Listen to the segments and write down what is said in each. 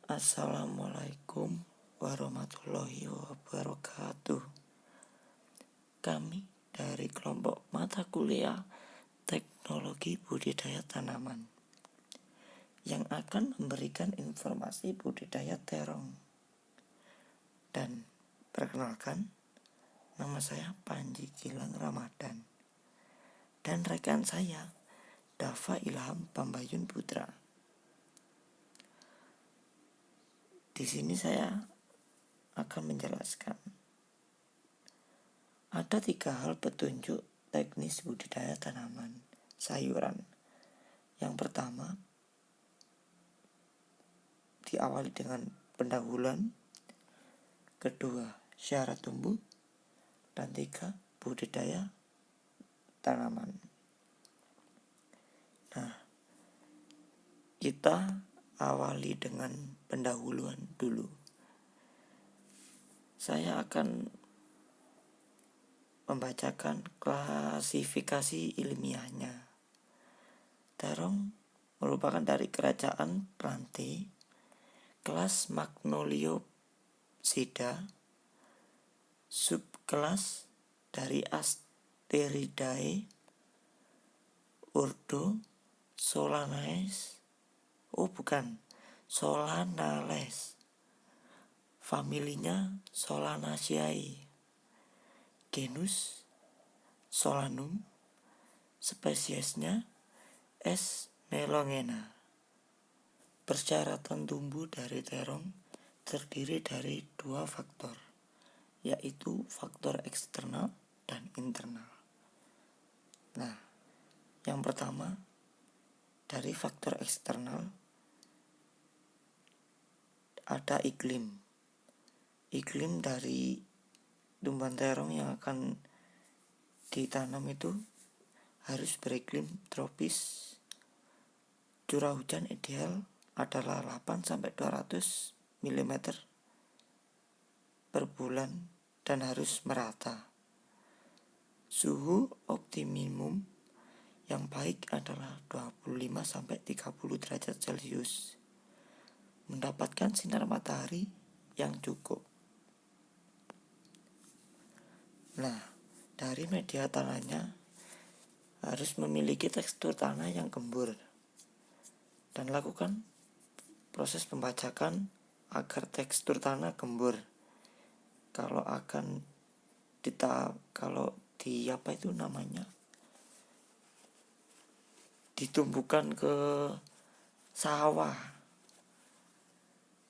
Assalamualaikum warahmatullahi wabarakatuh. Kami dari kelompok mata kuliah Teknologi Budidaya Tanaman yang akan memberikan informasi budidaya terong. Dan perkenalkan, nama saya Panji Gilang Ramadan dan rekan saya Dava Ilham Pambayun Putra. Di sini saya akan menjelaskan ada 3 hal petunjuk teknis budidaya tanaman sayuran. Yang pertama, diawali dengan pendahuluan. Kedua, syarat tumbuh. Dan 3, budidaya tanaman. Nah, kita awali dengan pendahuluan dulu. Saya akan membacakan klasifikasi ilmiahnya. Terong merupakan dari kerajaan Plantae, kelas Magnoliopsida, subkelas dari Asteridae, ordo Solanales, familinya Solanaceae, genus Solanum, spesiesnya S. melongena. Persyaratan tumbuh dari terong terdiri dari 2 faktor, yaitu faktor eksternal dan internal. Nah, yang pertama, dari faktor eksternal ada iklim. Iklim dari tumbuhan terong yang akan ditanam itu harus beriklim tropis. Curah hujan ideal adalah 8-200 mm per bulan dan harus merata. Suhu optimum yang baik adalah 25-30 derajat Celcius. Mendapatkan sinar matahari yang cukup. Nah, dari media tanahnya harus memiliki tekstur tanah yang gembur. Dan lakukan proses pembacakan agar tekstur tanah gembur. Kalau ditumbuhkan ke sawah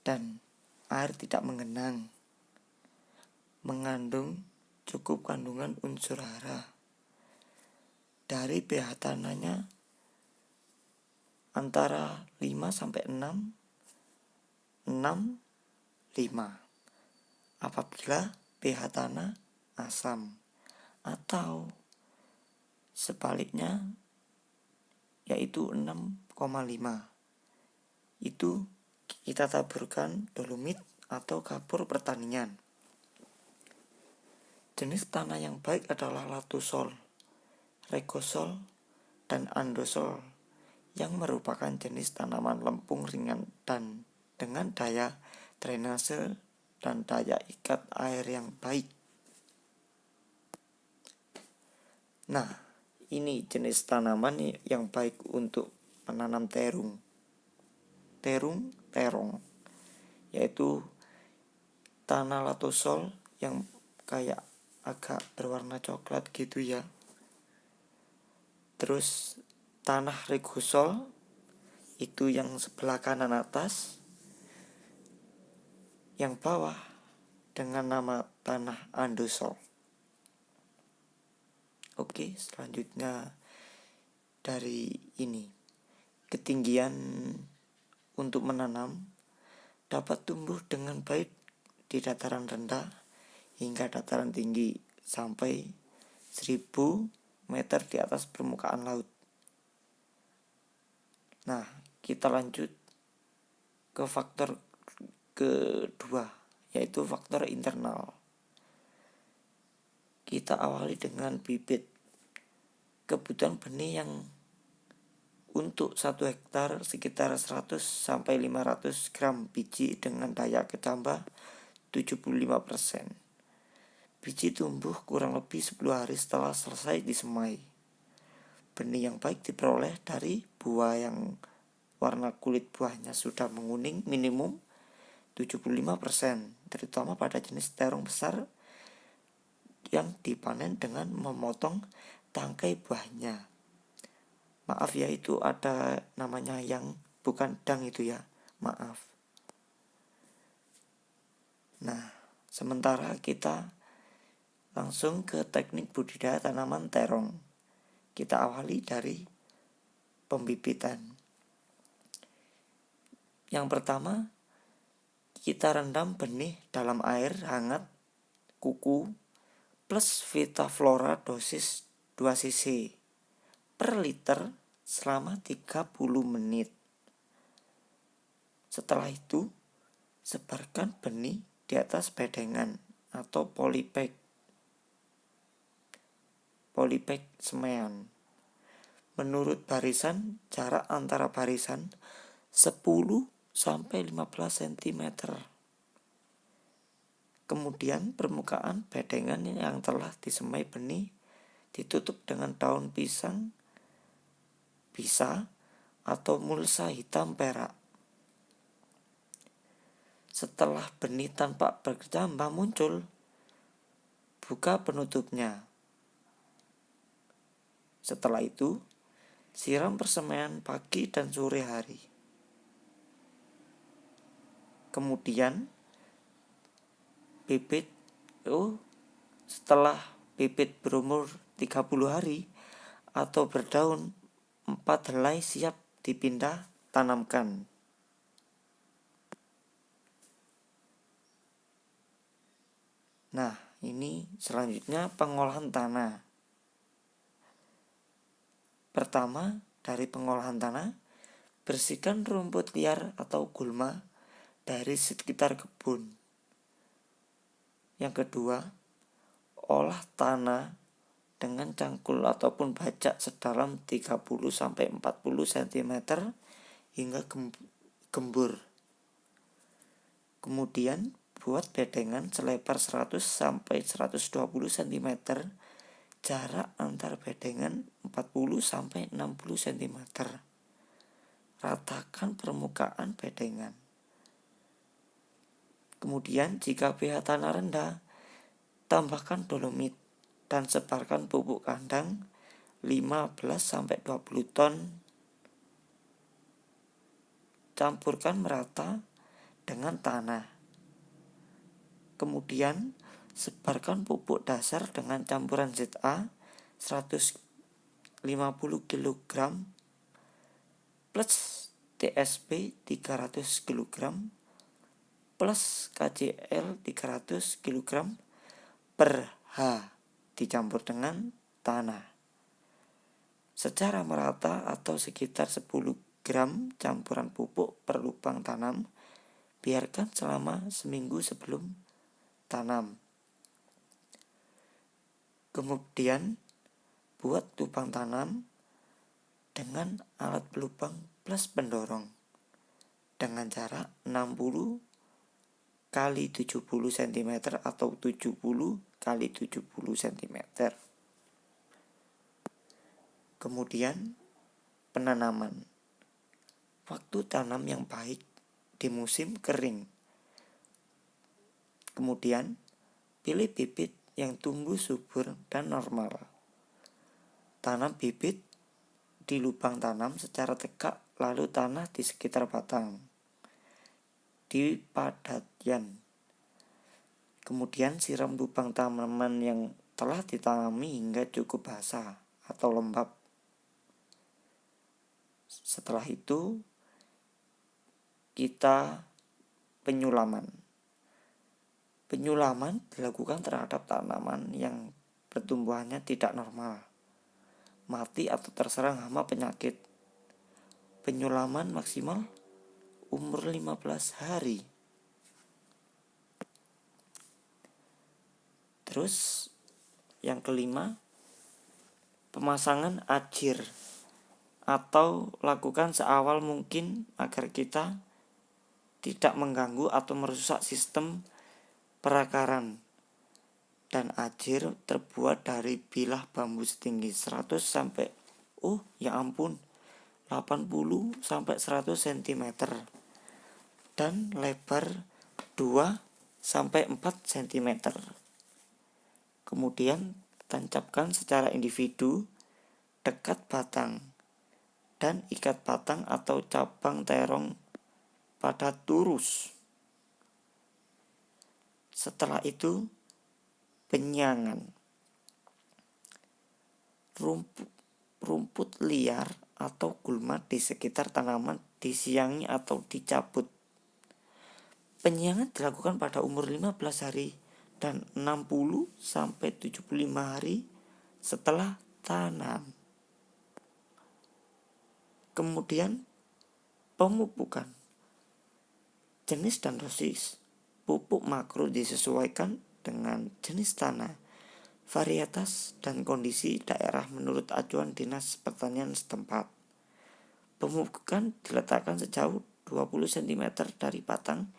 dan air tidak mengenang, mengandung cukup kandungan unsur hara. Dari pH tanahnya antara 5-6, 6-5 apabila pH tanah asam, atau sebaliknya yaitu 6,5. Itu kita taburkan dolomit atau kapur pertanian. Jenis tanah yang baik adalah latusol, regosol, dan andosol, yang merupakan jenis tanaman lempung ringan dan dengan daya drainase dan daya ikat air yang baik. Nah, ini jenis tanaman yang baik untuk menanam terong, yaitu tanah latusol yang kayak agak berwarna coklat gitu ya. Terus tanah regosol itu yang sebelah kanan atas, yang bawah dengan nama tanah andosol. Oke, selanjutnya dari ini, ketinggian untuk menanam dapat tumbuh dengan baik di dataran rendah hingga dataran tinggi sampai 1000 meter di atas permukaan laut. Nah, kita lanjut ke faktor kedua, yaitu faktor internal. Kita awali dengan bibit. Kebutuhan benih yang Untuk 1 hektar sekitar 100 sampai 500 gram biji dengan daya kecambah 75%. Biji tumbuh kurang lebih 10 hari setelah selesai disemai. Benih yang baik diperoleh dari buah yang warna kulit buahnya sudah menguning minimum 75%, terutama pada jenis terong besar yang dipanen dengan memotong tangkai buahnya. Maaf ya, itu ada namanya yang bukan dang itu ya, maaf. Nah, sementara kita langsung ke teknik budidaya tanaman terong. Kita awali dari pembibitan. Yang pertama, kita rendam benih dalam air hangat kuku plus Vitaflora dosis 2 cc per liter selama 30 menit. Setelah itu, sebarkan benih di atas bedengan atau polybag semaian. Menurut barisan, jarak antara barisan 10 sampai 15 cm. Kemudian permukaan bedengan yang telah disemai benih ditutup dengan daun pisang bisa atau mulsa hitam perak. Setelah benih tanpa berjambah muncul, buka penutupnya. Setelah itu, siram persemaian pagi dan sore hari. Kemudian setelah bibit berumur 30 hari atau berdaun 4 helai siap dipindah tanamkan. Nah, ini selanjutnya pengolahan tanah. Pertama, dari pengolahan tanah, bersihkan rumput liar atau gulma dari sekitar kebun. Yang kedua, olah tanah dengan cangkul ataupun bajak sedalam 30 sampai 40 cm hingga gembur. Kemudian buat bedengan selebar 100 sampai 120 cm, jarak antar bedengan 40 sampai 60 cm. Ratakan permukaan bedengan. Kemudian jika pH tanah rendah, tambahkan dolomit dan sebarkan pupuk kandang 15 sampai 20 ton. Campurkan merata dengan tanah. Kemudian sebarkan pupuk dasar dengan campuran ZA 150 kg plus TSP 300 kg plus KCl 300 kg per H dicampur dengan tanah secara merata atau sekitar 10 gram campuran pupuk per lubang tanam. Biarkan selama seminggu sebelum tanam. Kemudian buat lubang tanam dengan alat pelubang plus pendorong dengan jarak 60 kali 70 cm atau 70 kali 70 cm. Kemudian penanaman. Waktu tanam yang baik di musim kering. Kemudian pilih bibit yang tumbuh subur dan normal. Tanam bibit di lubang tanam secara tegak, lalu tanah di sekitar batang. Di padatian. Kemudian siram lubang tanaman yang telah ditanami hingga cukup basah atau lembab. Setelah itu kita penyulaman. Penyulaman dilakukan terhadap tanaman yang pertumbuhannya tidak normal, mati atau terserang hama penyakit. Penyulaman maksimal umur 15 hari. Terus yang kelima, pemasangan ajir atau lakukan seawal mungkin agar kita tidak mengganggu atau merusak sistem perakaran. Dan ajir terbuat dari bilah bambu setinggi 100 sampai 80 sampai 100 cm dan lebar 2 sampai 4 cm. Kemudian tancapkan secara individu dekat batang dan ikat batang atau cabang terong pada lurus. Setelah itu penyangan. Rumput liar atau gulma di sekitar tanaman disiangi atau dicabut. Penyiangan dilakukan pada umur 15 hari dan 60 sampai 75 hari setelah tanam. Kemudian pemupukan. Jenis dan dosis. Pupuk makro disesuaikan dengan jenis tanah, varietas, dan kondisi daerah menurut acuan Dinas Pertanian setempat. Pemupukan diletakkan sejauh 20 cm dari batang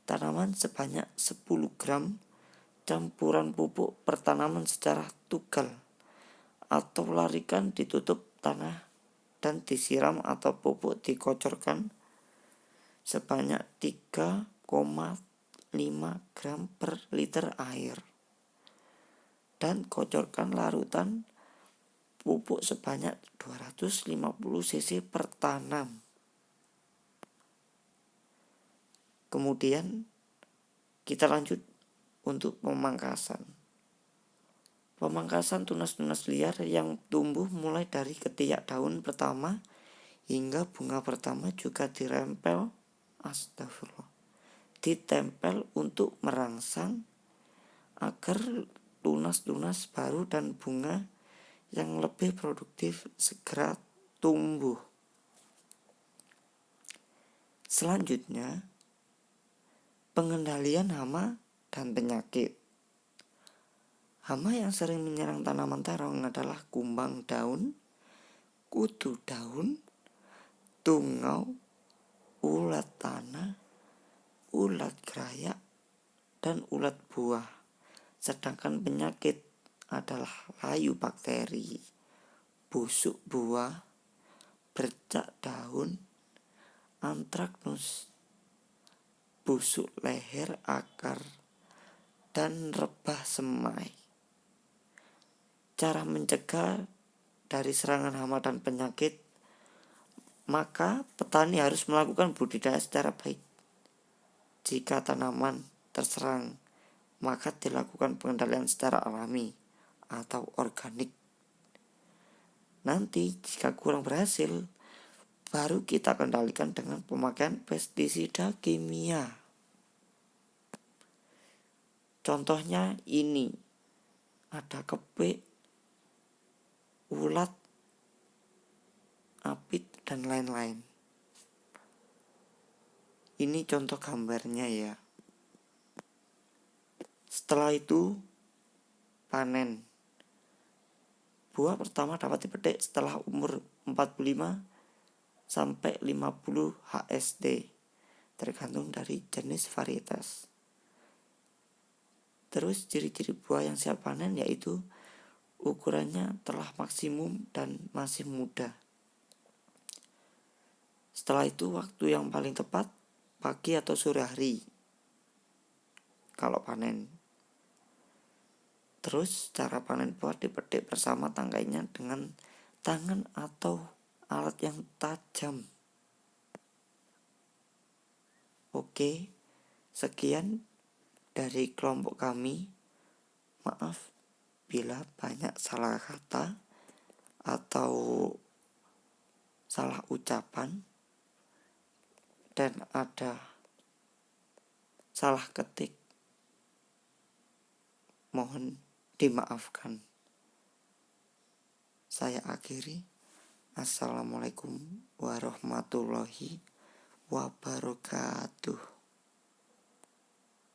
tanaman sebanyak 10 gram campuran pupuk per tanaman secara tugal atau larikan ditutup tanah dan disiram atau pupuk dikocorkan sebanyak 3,5 gram per liter air dan kocorkan larutan pupuk sebanyak 250 cc per tanam. Kemudian kita lanjut untuk pemangkasan. Pemangkasan tunas-tunas liar yang tumbuh mulai dari ketiak daun pertama hingga bunga pertama juga ditempel untuk merangsang agar tunas-tunas baru dan bunga yang lebih produktif segera tumbuh. Selanjutnya, pengendalian hama dan penyakit. Hama yang sering menyerang tanaman terong adalah kumbang daun, kutu daun, tungau, ulat tanah, ulat gerayak, dan ulat buah. Sedangkan penyakit adalah layu bakteri, busuk buah, bercak daun, antraknus, busuk leher akar, dan rebah semai. Cara mencegah dari serangan hama dan penyakit, maka petani harus melakukan budidaya secara baik. Jika tanaman terserang, maka dilakukan pengendalian secara alami atau organik. Nanti jika kurang berhasil, baru kita kendalikan dengan pemakaian pestisida kimia. Contohnya ini, ada kepik, ulat, apit, dan lain-lain. Ini contoh gambarnya ya. Setelah itu panen. Buah pertama dapat dipetik setelah umur 45 sampai 50 HSD, tergantung dari jenis varietas. Terus ciri-ciri buah yang siap panen yaitu ukurannya telah maksimum dan masih muda. Setelah itu waktu yang paling tepat pagi atau sore hari kalau panen. Terus cara panen buah dipetik bersama tangkainya dengan tangan atau alat yang tajam. Oke, sekian dari kelompok kami. Maaf bila banyak salah kata atau salah ucapan dan ada salah ketik, mohon dimaafkan. Saya akhiri. Assalamualaikum warahmatullahi wabarakatuh.